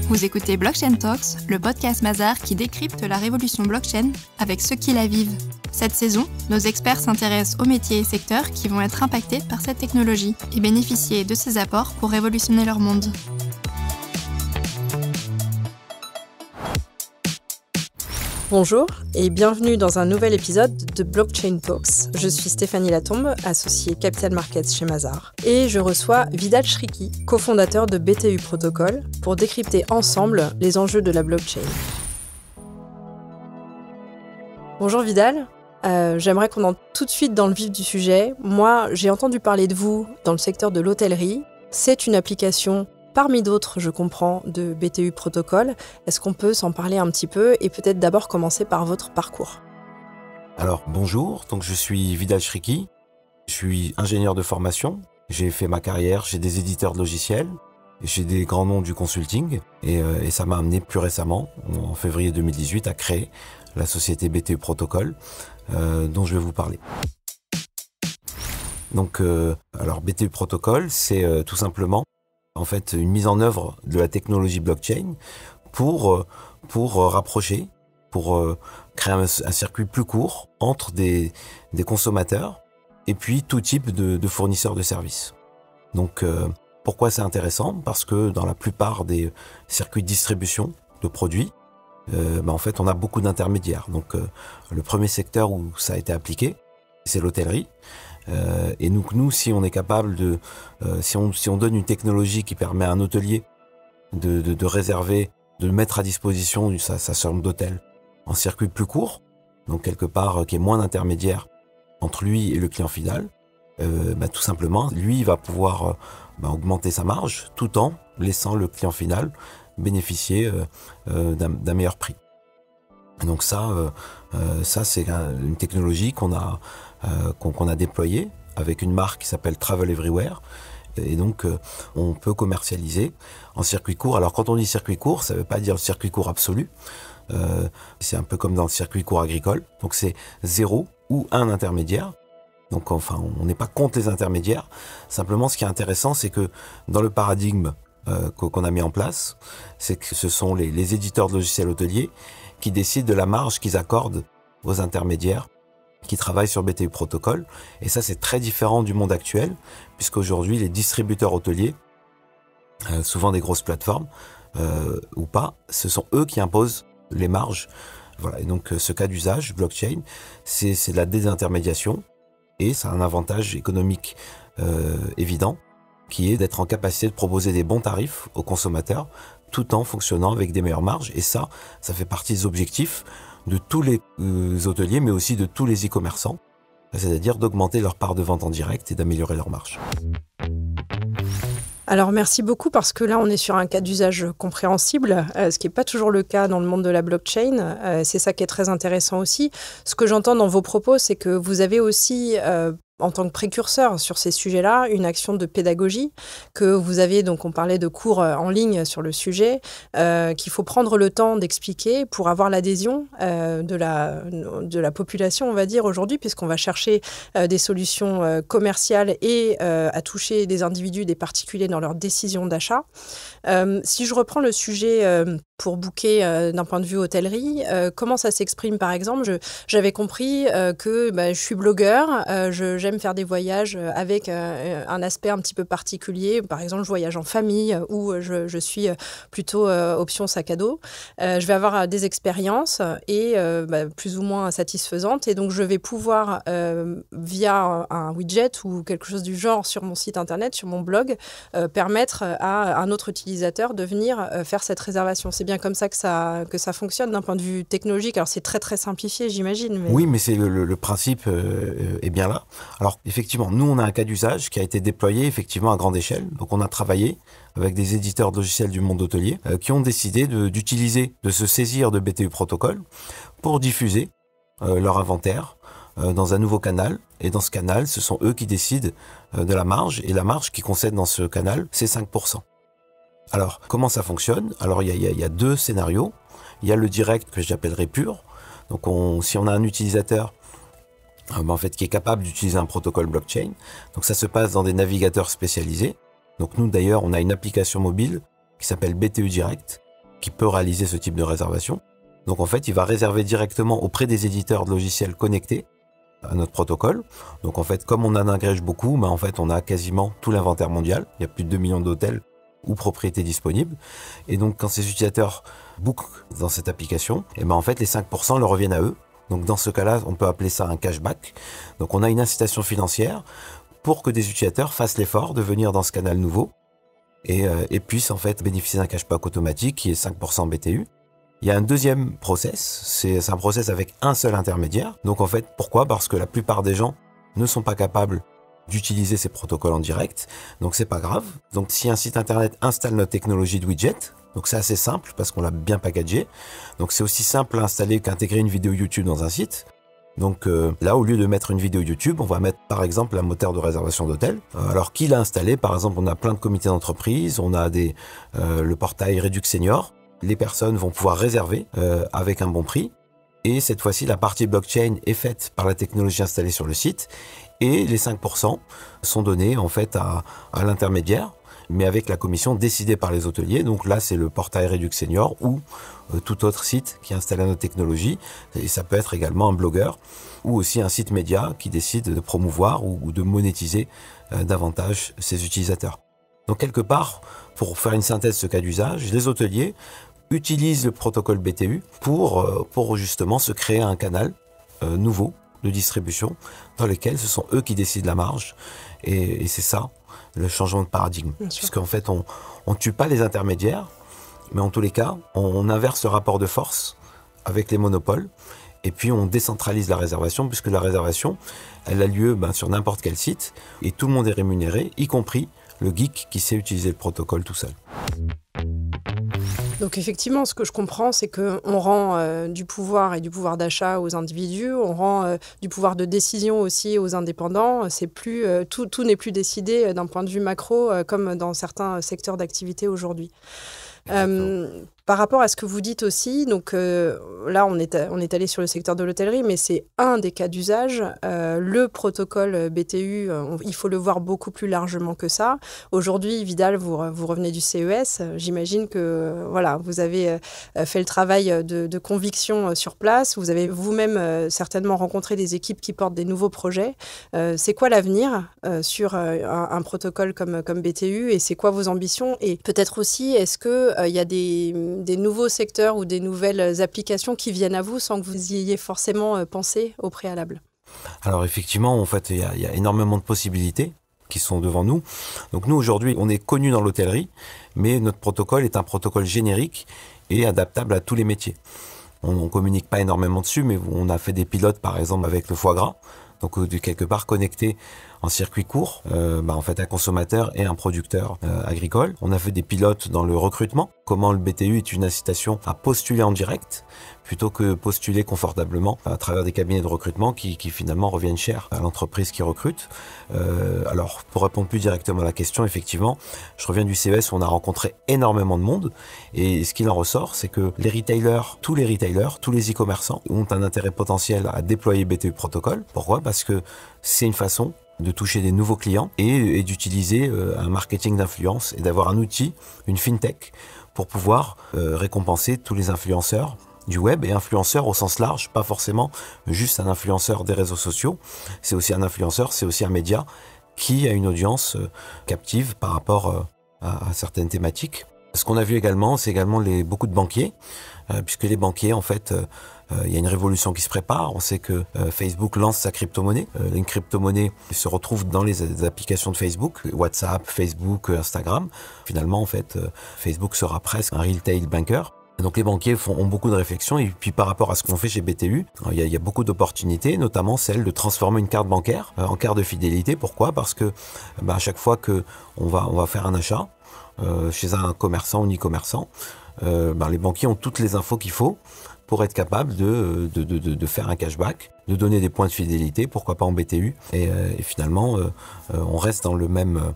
Vous écoutez Blockchain Talks, le podcast Mazars qui décrypte la révolution blockchain avec ceux qui la vivent. Cette saison, nos experts s'intéressent aux métiers et secteurs qui vont être impactés par cette technologie et bénéficier de ses apports pour révolutionner leur monde. Bonjour et bienvenue dans un nouvel épisode de Blockchain Talks. Je suis Stéphanie Latombe, associée Capital Markets chez Mazars. Et je reçois Vidal Shriki, cofondateur de BTU Protocol, pour décrypter ensemble les enjeux de la blockchain. Bonjour Vidal, j'aimerais qu'on entre tout de suite dans le vif du sujet. Moi, j'ai entendu parler de vous dans le secteur de l'hôtellerie. C'est une application parmi d'autres, je comprends, de BTU Protocol. Est-ce qu'on peut s'en parler un petit peu et peut-être d'abord commencer par votre parcours ? Alors bonjour, donc je suis Vidal Shriki, je suis ingénieur de formation. J'ai fait ma carrière chez des éditeurs de logiciels, chez des grands noms du consulting et ça m'a amené plus récemment, en février 2018, à créer la société BTU Protocol dont je vais vous parler. Donc alors BTU Protocol, c'est tout simplement en fait une mise en œuvre de la technologie blockchain pour rapprocher, pour créer un circuit plus court entre des consommateurs et puis tout type de fournisseurs de services. Donc pourquoi c'est intéressant ? Parce que dans la plupart des circuits de distribution de produits, en fait on a beaucoup d'intermédiaires. Donc le premier secteur où ça a été appliqué, c'est l'hôtellerie. Et nous, si on est capable si on donne une technologie qui permet à un hôtelier de réserver, de mettre à disposition sa chambre d'hôtel en circuit plus court, donc quelque part qui est moins d'intermédiaires entre lui et le client final, tout simplement, lui il va pouvoir augmenter sa marge tout en laissant le client final bénéficier d'un meilleur prix. Et donc ça c'est une technologie qu'on a déployée avec une marque qui s'appelle Travel Everywhere. Et donc, on peut commercialiser en circuit court. Alors, quand on dit circuit court, ça ne veut pas dire le circuit court absolu. C'est un peu comme dans le circuit court agricole. Donc, c'est 0 ou 1 intermédiaire. Donc, enfin, on n'est pas contre les intermédiaires. Simplement, ce qui est intéressant, c'est que dans le paradigme qu'on a mis en place, c'est que ce sont les éditeurs de logiciels hôteliers qui décident de la marge qu'ils accordent aux intermédiaires qui travaillent sur BTU Protocol. Et ça, c'est très différent du monde actuel, puisqu'aujourd'hui, les distributeurs hôteliers, souvent des grosses plateformes, ou pas, ce sont eux qui imposent les marges. Voilà. Et donc, ce cas d'usage, blockchain, c'est de la désintermédiation, et ça a un avantage économique évident, qui est d'être en capacité de proposer des bons tarifs aux consommateurs, tout en fonctionnant avec des meilleures marges. Et ça fait partie des objectifs de tous les hôteliers, mais aussi de tous les e-commerçants, c'est-à-dire d'augmenter leur part de vente en direct et d'améliorer leur marge. Alors merci beaucoup parce que là on est sur un cas d'usage compréhensible, ce qui n'est pas toujours le cas dans le monde de la blockchain. C'est ça qui est très intéressant aussi. Ce que j'entends dans vos propos, c'est que vous avez aussi en tant que précurseur sur ces sujets-là, une action de pédagogie que vous avez, donc on parlait de cours en ligne sur le sujet, qu'il faut prendre le temps d'expliquer pour avoir l'adhésion de la population, on va dire, aujourd'hui, puisqu'on va chercher des solutions commerciales et à toucher des individus, des particuliers dans leurs décisions d'achat. Si je reprends le sujet pour booker d'un point de vue hôtellerie, comment ça s'exprime par exemple ? J'avais compris que je suis blogueur, j'aime faire des voyages avec un aspect un petit peu particulier. Par exemple, je voyage en famille ou je suis plutôt option sac à dos. Je vais avoir des expériences et plus ou moins satisfaisantes. Et donc, je vais pouvoir, via un widget ou quelque chose du genre sur mon site internet, sur mon blog, permettre à un autre utilisateur de venir faire cette réservation. C'est bien comme ça que ça fonctionne d'un point de vue technologique. Alors, c'est très, très simplifié, j'imagine. Mais... Oui, mais c'est le principe est bien là. Alors, effectivement, nous, on a un cas d'usage qui a été déployé effectivement à grande échelle. Donc, on a travaillé avec des éditeurs de logiciels du monde hôtelier qui ont décidé de se saisir de BTU Protocol pour diffuser leur inventaire dans un nouveau canal. Et dans ce canal, ce sont eux qui décident de la marge. Et la marge qu'ils concèdent dans ce canal, c'est 5%. Alors, comment ça fonctionne ? Alors, il y a deux scénarios. Il y a le direct que j'appellerais pur. Donc, si on a un utilisateur qui est capable d'utiliser un protocole blockchain, donc ça se passe dans des navigateurs spécialisés. Donc nous d'ailleurs, on a une application mobile qui s'appelle BTU Direct, qui peut réaliser ce type de réservation. Donc en fait, il va réserver directement auprès des éditeurs de logiciels connectés à notre protocole. Donc en fait, comme on en agrège beaucoup, en fait, on a quasiment tout l'inventaire mondial. Il y a plus de 2 millions d'hôtels ou propriétés disponibles. Et donc quand ces utilisateurs bookent dans cette application, et en fait, les 5% leur reviennent à eux. Donc dans ce cas-là, on peut appeler ça un cashback. Donc on a une incitation financière pour que des utilisateurs fassent l'effort de venir dans ce canal nouveau et puissent en fait bénéficier d'un cashback automatique qui est 5% BTU. Il y a un deuxième process, c'est un process avec un seul intermédiaire. Donc en fait, pourquoi ? Parce que la plupart des gens ne sont pas capables d'utiliser ces protocoles en direct, donc c'est pas grave. Donc si un site internet installe notre technologie de widget, donc c'est assez simple parce qu'on l'a bien packagé. Donc c'est aussi simple à installer qu'intégrer une vidéo YouTube dans un site. Donc là, au lieu de mettre une vidéo YouTube, on va mettre par exemple un moteur de réservation d'hôtel. Alors qui l'a installé ? Par exemple, on a plein de comités d'entreprise, on a le portail Redux Senior. Les personnes vont pouvoir réserver avec un bon prix. Et cette fois-ci, la partie blockchain est faite par la technologie installée sur le site. Et les 5% sont donnés en fait à l'intermédiaire, mais avec la commission décidée par les hôteliers. Donc là, c'est le portail Redux Senior ou tout autre site qui installe notre technologie. Et ça peut être également un blogueur ou aussi un site média qui décide de promouvoir ou de monétiser davantage ses utilisateurs. Donc quelque part, pour faire une synthèse de ce cas d'usage, les hôteliers utilisent le protocole BTU pour justement se créer un canal nouveau de distribution dans lequel ce sont eux qui décident la marge. Et c'est ça, le changement de paradigme. Puisqu'en fait, on ne tue pas les intermédiaires, mais en tous les cas, on inverse le rapport de force avec les monopoles. Et puis, on décentralise la réservation, puisque la réservation, elle a lieu sur n'importe quel site. Et tout le monde est rémunéré, y compris le geek qui sait utiliser le protocole tout seul. Donc effectivement, ce que je comprends, c'est qu'on rend du pouvoir et du pouvoir d'achat aux individus, on rend du pouvoir de décision aussi aux indépendants. C'est plus, tout n'est plus décidé d'un point de vue macro comme dans certains secteurs d'activité aujourd'hui. Par rapport à ce que vous dites aussi, donc là on est allé sur le secteur de l'hôtellerie, mais c'est un des cas d'usage. Le protocole BTU, il faut le voir beaucoup plus largement que ça. Aujourd'hui, Vidal, vous revenez du CES. J'imagine que voilà, vous avez fait le travail de conviction sur place. Vous avez vous-même certainement rencontré des équipes qui portent des nouveaux projets. C'est quoi l'avenir sur un protocole comme BTU et c'est quoi vos ambitions? Et peut-être aussi, est-ce qu'il y a des nouveaux secteurs ou des nouvelles applications qui viennent à vous sans que vous y ayez forcément pensé au préalable? Alors effectivement, en fait, il y a énormément de possibilités qui sont devant nous. Donc nous, aujourd'hui, on est connus dans l'hôtellerie, mais notre protocole est un protocole générique et adaptable à tous les métiers. On ne communique pas énormément dessus, mais on a fait des pilotes, par exemple, avec le foie gras. Donc quelque part connecté en circuit court, en fait un consommateur et un producteur agricole. On a fait des pilotes dans le recrutement, comment le BTU est une incitation à postuler en direct plutôt que postuler confortablement à travers des cabinets de recrutement qui finalement reviennent cher à l'entreprise qui recrute. Alors pour répondre plus directement à la question, effectivement, je reviens du CES où on a rencontré énormément de monde et ce qu'il en ressort, c'est que les retailers, tous les e-commerçants ont un intérêt potentiel à déployer BTU Protocol. Pourquoi ? Parce que c'est une façon de toucher des nouveaux clients et d'utiliser un marketing d'influence et d'avoir un outil, une fintech, pour pouvoir récompenser tous les influenceurs du web et influenceurs au sens large, pas forcément juste un influenceur des réseaux sociaux, c'est aussi un influenceur, c'est aussi un média qui a une audience captive par rapport à certaines thématiques. Ce qu'on a vu également, c'est également beaucoup de banquiers, puisque les banquiers, en fait, il y a une révolution qui se prépare. On sait que Facebook lance sa crypto-monnaie. Une crypto-monnaie se retrouve dans les applications de Facebook, WhatsApp, Facebook, Instagram. Finalement, en fait, Facebook sera presque un retail banker. Donc les banquiers ont beaucoup de réflexions et puis par rapport à ce qu'on fait chez BTU, il y a beaucoup d'opportunités, notamment celle de transformer une carte bancaire en carte de fidélité. Pourquoi ? Parce que à chaque fois que on va faire un achat chez un commerçant ou un e-commerçant, les banquiers ont toutes les infos qu'il faut pour être capable de faire un cashback, de donner des points de fidélité, pourquoi pas en BTU. Et finalement, on reste dans le même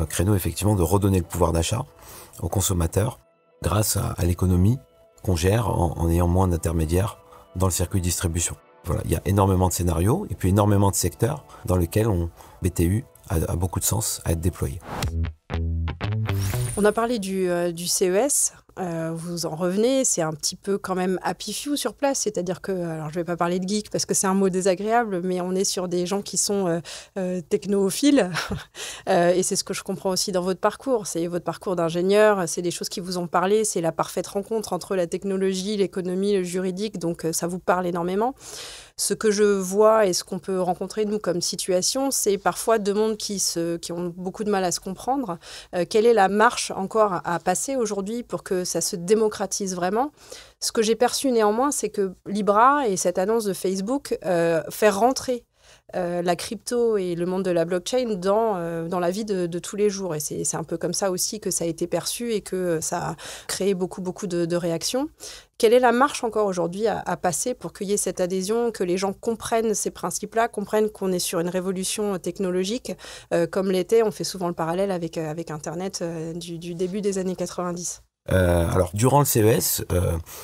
créneau effectivement de redonner le pouvoir d'achat aux consommateurs grâce à l'économie qu'on gère en ayant moins d'intermédiaires dans le circuit de distribution. Voilà, il y a énormément de scénarios et puis énormément de secteurs dans lesquels BTU a beaucoup de sens à être déployé. On a parlé du CES, vous en revenez, c'est un petit peu quand même happy few sur place, c'est-à-dire que, alors je ne vais pas parler de geek parce que c'est un mot désagréable, mais on est sur des gens qui sont technophiles, et c'est ce que je comprends aussi dans votre parcours, c'est votre parcours d'ingénieur, c'est des choses qui vous ont parlé, c'est la parfaite rencontre entre la technologie, l'économie, le juridique, donc ça vous parle énormément. Ce que je vois et ce qu'on peut rencontrer, nous, comme situation, c'est parfois deux mondes qui ont beaucoup de mal à se comprendre. Quelle est la marche encore à passer aujourd'hui pour que ça se démocratise vraiment? Ce que j'ai perçu néanmoins, c'est que Libra et cette annonce de Facebook fait rentrer la crypto et le monde de la blockchain dans la vie de tous les jours. Et c'est un peu comme ça aussi que ça a été perçu et que ça a créé beaucoup de réactions. Quelle est la marche encore aujourd'hui à passer pour qu'il y ait cette adhésion, que les gens comprennent ces principes-là, comprennent qu'on est sur une révolution technologique, comme l'était, on fait souvent le parallèle avec Internet du début des années 90. Alors, durant le CES,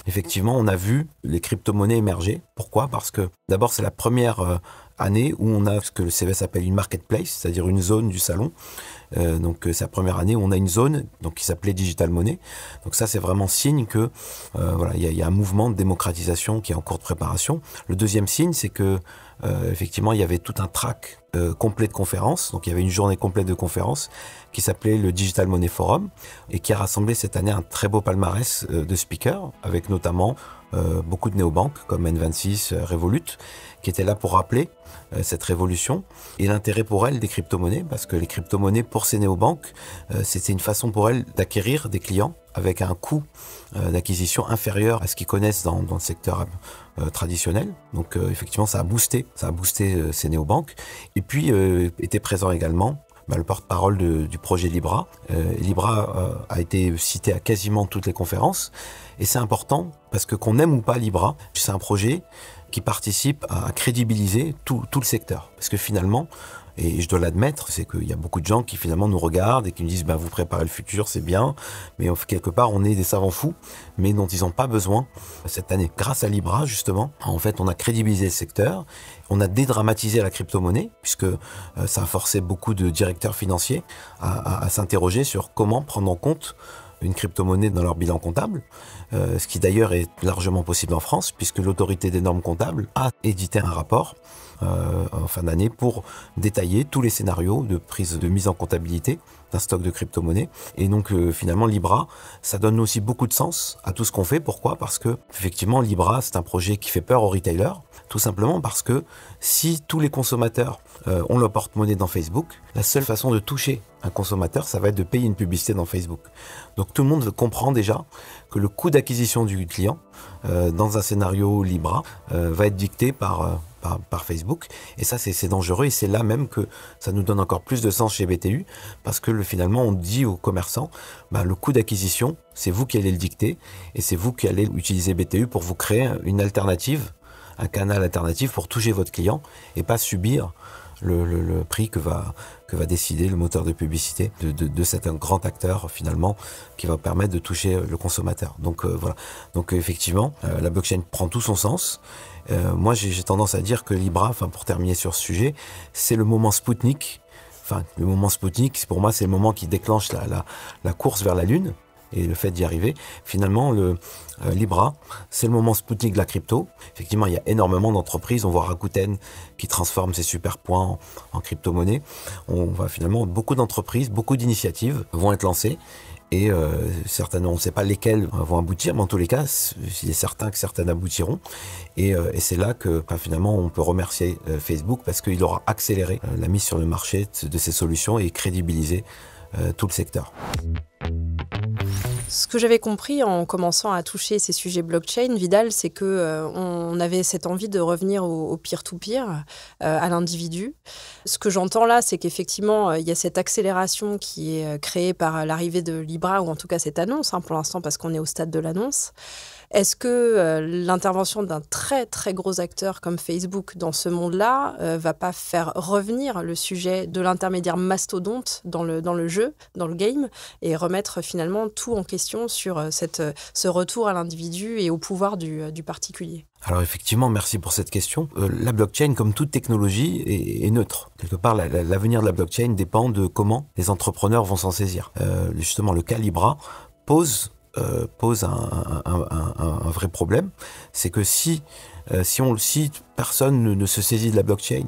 effectivement, on a vu les crypto-monnaies émerger. Pourquoi? Parce que d'abord, c'est la première année où on a ce que le CES appelle une marketplace, c'est-à-dire une zone du salon. Donc, c'est la première année où on a une zone qui s'appelait Digital Money. Donc ça, c'est vraiment signe que il y a un mouvement de démocratisation qui est en cours de préparation. Le deuxième signe, c'est que effectivement, il y avait tout un track complet de conférences. Donc, il y avait une journée complète de conférences qui s'appelait le Digital Money Forum et qui a rassemblé cette année un très beau palmarès de speakers, avec notamment beaucoup de néobanques comme N26, Revolut, qui étaient là pour rappeler cette révolution et l'intérêt pour elles des crypto-monnaies, parce que les crypto-monnaies pour ces néobanques, c'était une façon pour elles d'acquérir des clients avec un coût d'acquisition inférieur à ce qu'ils connaissent dans le secteur traditionnel. Donc effectivement, ça a boosté ces néobanques. Et puis était présent également le porte-parole du projet Libra. Libra a été cité à quasiment toutes les conférences. Et c'est important parce que qu'on aime ou pas Libra, c'est un projet qui participe à crédibiliser tout le secteur. Parce que finalement, et je dois l'admettre, c'est qu'il y a beaucoup de gens qui finalement nous regardent et qui nous disent vous préparez le futur, c'est bien, mais quelque part on est des savants fous, mais dont ils n'ont pas besoin cette année. Grâce à Libra, justement, en fait, on a crédibilisé le secteur, on a dédramatisé la crypto-monnaie, puisque ça a forcé beaucoup de directeurs financiers à s'interroger sur comment prendre en compte une crypto-monnaie dans leur bilan comptable, ce qui d'ailleurs est largement possible en France, puisque l'autorité des normes comptables a édité un rapport en fin d'année pour détailler tous les scénarios de mise en comptabilité d'un stock de crypto-monnaies. Et donc finalement Libra, ça donne aussi beaucoup de sens à tout ce qu'on fait. Pourquoi? Parce que effectivement Libra, c'est un projet qui fait peur aux retailers, tout simplement parce que si tous les consommateurs ont leur porte-monnaie dans Facebook, la seule façon de toucher un consommateur, ça va être de payer une publicité dans Facebook. Donc tout le monde comprend déjà que le coût d'acquisition du client dans un scénario Libra va être dicté par Facebook, et ça c'est dangereux, et c'est là même que ça nous donne encore plus de sens chez BTU, parce que finalement on dit aux commerçants le coût d'acquisition, c'est vous qui allez le dicter, et c'est vous qui allez utiliser BTU pour vous créer une alternative, un canal alternatif pour toucher votre client et pas subir le prix que va décider le moteur de publicité de cet grand acteur finalement qui va permettre de toucher le consommateur. Donc voilà. Donc effectivement, la blockchain prend tout son sens. Moi, j'ai tendance à dire que Libra, pour terminer sur ce sujet, c'est le moment Spoutnik. Le moment Spoutnik, pour moi, c'est le moment qui déclenche la course vers la Lune. Et le fait d'y arriver, finalement, Libra, c'est le moment Spoutnik de la crypto. Effectivement, il y a énormément d'entreprises. On voit Rakuten qui transforme ses super points en crypto-monnaie. On va finalement, beaucoup d'entreprises, beaucoup d'initiatives vont être lancées. Et certainement, on ne sait pas lesquelles vont aboutir, mais en tous les cas, il est certain que certaines aboutiront. Et c'est là que finalement, on peut remercier Facebook parce qu'il aura accéléré la mise sur le marché de ces solutions et crédibilisé tout le secteur. Ce que j'avais compris en commençant à toucher ces sujets blockchain, Vidal, c'est qu'on avait cette envie de revenir au peer-to-peer, à l'individu. Ce que j'entends là, c'est qu'effectivement, il y a cette accélération qui est créée par l'arrivée de Libra, ou en tout cas cette annonce, pour l'instant, parce qu'on est au stade de l'annonce. Est-ce que l'intervention d'un très très gros acteur comme Facebook dans ce monde-là va pas faire revenir le sujet de l'intermédiaire mastodonte dans le jeu, dans le game, et remettre finalement tout en question sur ce retour à l'individu et au pouvoir du particulier? Alors effectivement, merci pour cette question. La blockchain, comme toute technologie, est neutre. Quelque part, l'avenir de la blockchain dépend de comment les entrepreneurs vont s'en saisir. Justement, le cas Libra pose un vrai problème. C'est que si personne ne se saisit de la blockchain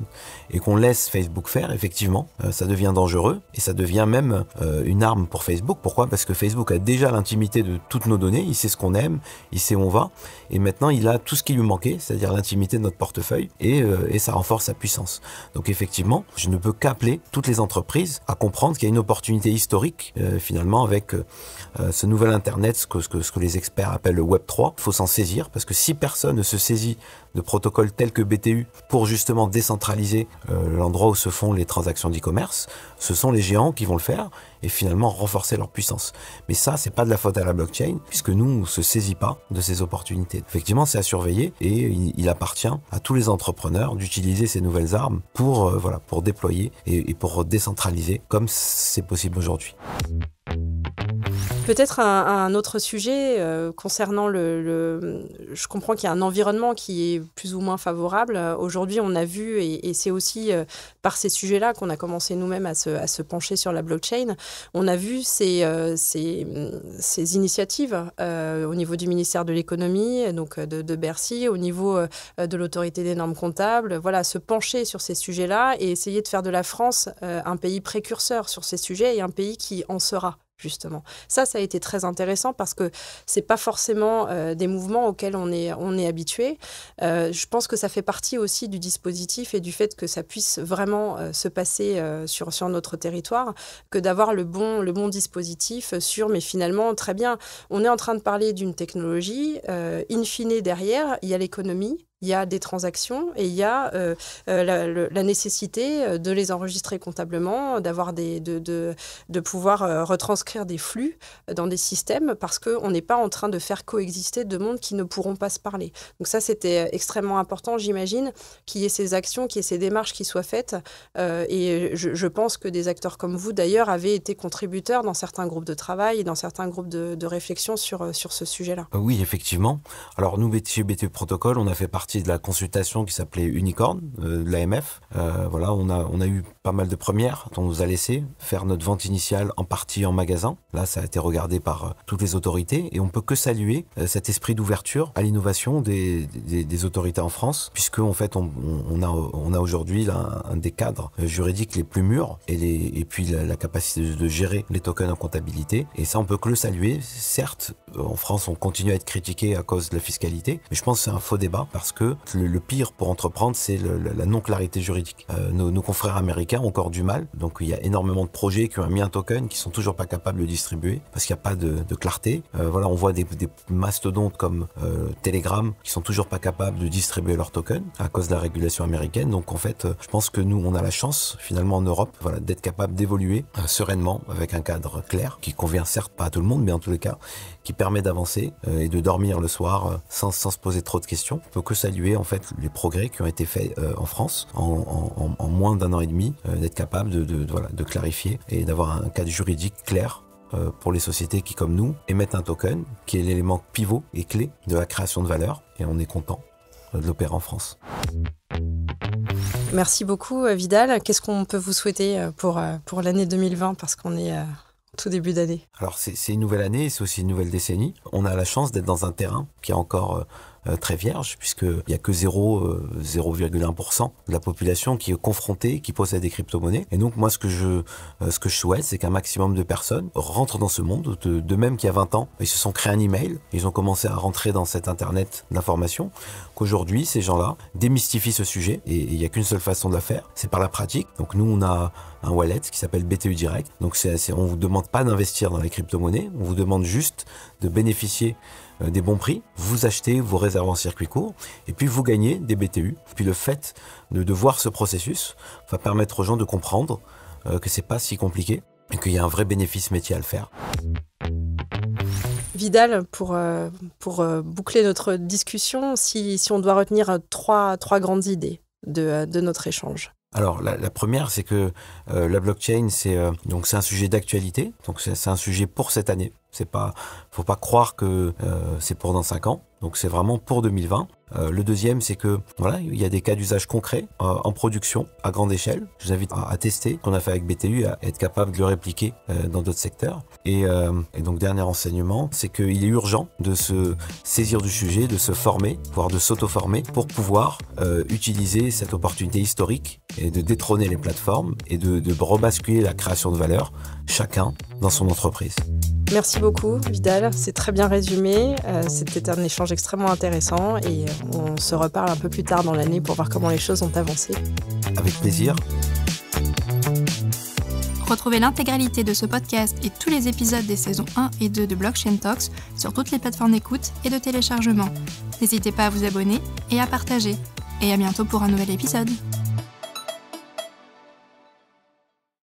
et qu'on laisse Facebook faire, effectivement, ça devient dangereux et ça devient même une arme pour Facebook. Pourquoi ? Parce que Facebook a déjà l'intimité de toutes nos données, il sait ce qu'on aime, il sait où on va, et maintenant il a tout ce qui lui manquait, c'est-à-dire l'intimité de notre portefeuille, et ça renforce sa puissance. Donc effectivement, je ne peux qu'appeler toutes les entreprises à comprendre qu'il y a une opportunité historique finalement avec ce nouvel Internet, ce que les experts appellent le Web 3. Il faut s'en saisir, parce que si personne ne se saisit de protocoles tels que BTU pour justement décentraliser l'endroit où se font les transactions d'e-commerce, ce sont les géants qui vont le faire et finalement renforcer leur puissance. Mais ça, c'est pas de la faute à la blockchain, puisque nous, on ne se saisit pas de ces opportunités. Effectivement, c'est à surveiller et il appartient à tous les entrepreneurs d'utiliser ces nouvelles armes pour déployer et pour décentraliser comme c'est possible aujourd'hui. Peut-être un autre sujet concernant je comprends qu'il y a un environnement qui est plus ou moins favorable. Aujourd'hui, on a vu, et c'est aussi par ces sujets-là qu'on a commencé nous-mêmes à se pencher sur la blockchain, on a vu ces initiatives au niveau du ministère de l'économie, donc de Bercy, au niveau de l'autorité des normes comptables, voilà, se pencher sur ces sujets-là et essayer de faire de la France un pays précurseur sur ces sujets et un pays qui en sera. Justement. Ça a été très intéressant parce que c'est pas forcément des mouvements auxquels on est habitué. Je pense que ça fait partie aussi du dispositif et du fait que ça puisse vraiment se passer sur notre territoire, que d'avoir le bon dispositif mais finalement, très bien, on est en train de parler d'une technologie, in fine derrière, il y a l'économie, il y a des transactions et il y a la nécessité de les enregistrer comptablement, de pouvoir retranscrire des flux dans des systèmes parce qu'on n'est pas en train de faire coexister deux mondes qui ne pourront pas se parler. Donc ça, c'était extrêmement important, j'imagine, qu'il y ait ces actions, qu'il y ait ces démarches qui soient faites. Et je pense que des acteurs comme vous, d'ailleurs, avaient été contributeurs dans certains groupes de travail et dans certains groupes de réflexion sur ce sujet-là. Oui, effectivement. Alors nous, chez BTU Protocol, on a fait partie de la consultation qui s'appelait Unicorn, de l'AMF. Voilà, on a eu pas mal de premières. On nous a laissé faire notre vente initiale en partie en magasin. Là, ça a été regardé par toutes les autorités et on peut que saluer cet esprit d'ouverture à l'innovation des autorités en France, puisque en fait, on a aujourd'hui là, un des cadres juridiques les plus mûrs et puis la capacité de gérer les tokens en comptabilité. Et ça, on peut que le saluer. Certes, en France, on continue à être critiqué à cause de la fiscalité, mais je pense que c'est un faux débat parce que le pire pour entreprendre, c'est la non-clarité juridique. Nos confrères américains ont encore du mal, donc il y a énormément de projets qui ont mis un token qui sont toujours pas capables de le distribuer parce qu'il n'y a pas de clarté. Voilà, on voit des mastodontes comme Telegram qui sont toujours pas capables de distribuer leurs tokens à cause de la régulation américaine. Donc en fait, je pense que nous, on a la chance finalement en Europe, voilà, d'être capable d'évoluer sereinement avec un cadre clair qui convient certes pas à tout le monde, mais en tous les cas qui permet d'avancer et de dormir le soir sans se poser trop de questions. On peut que saluer en fait les progrès qui ont été faits en France en moins d'un an et demi, d'être capable de clarifier et d'avoir un cadre juridique clair pour les sociétés qui, comme nous, émettent un token qui est l'élément pivot et clé de la création de valeur, et on est content de l'opérer en France. Merci beaucoup Vidal. Qu'est-ce qu'on peut vous souhaiter pour l'année 2020 parce qu'on est tout début d'année? Alors c'est une nouvelle année, c'est aussi une nouvelle décennie. On a la chance d'être dans un terrain qui est encore très vierge, puisqu'il n'y a que 0,1% de la population qui est confrontée, qui possède des crypto-monnaies. Et donc moi, ce que je souhaite, c'est qu'un maximum de personnes rentrent dans ce monde. De même qu'il y a 20 ans, ils se sont créés un email, ils ont commencé à rentrer dans cet internet d'information, qu'aujourd'hui, ces gens-là démystifient ce sujet, et il n'y a qu'une seule façon de la faire, c'est par la pratique. Donc nous, on a un wallet qui s'appelle BTU Direct. Donc on vous demande pas d'investir dans les crypto-monnaies, on vous demande juste de bénéficier des bons prix, vous achetez, vous réservez en circuit court, et puis vous gagnez des BTU. Puis le fait de voir ce processus va permettre aux gens de comprendre que c'est pas si compliqué et qu'il y a un vrai bénéfice métier à le faire. Vidal, pour boucler notre discussion, si on doit retenir trois grandes idées de notre échange. Alors la première, c'est que la blockchain, c'est un sujet d'actualité, donc c'est un sujet pour cette année. Faut pas croire que c'est pour dans 5 ans, donc c'est vraiment pour 2020. Le deuxième, c'est que il y a des cas d'usage concrets en production à grande échelle. Je vous invite à tester ce qu'on a fait avec BTU, à être capable de le répliquer dans d'autres secteurs. Et donc dernier enseignement, c'est qu'il est urgent de se saisir du sujet, de se former, voire de s'auto-former pour pouvoir utiliser cette opportunité historique et de détrôner les plateformes et de rebasculer la création de valeur, chacun dans son entreprise. Merci beaucoup, Vidal. C'est très bien résumé. C'était un échange extrêmement intéressant et on se reparle un peu plus tard dans l'année pour voir comment les choses ont avancé. Avec plaisir. Retrouvez l'intégralité de ce podcast et tous les épisodes des saisons 1 et 2 de Blockchain Talks sur toutes les plateformes d'écoute et de téléchargement. N'hésitez pas à vous abonner et à partager. Et à bientôt pour un nouvel épisode.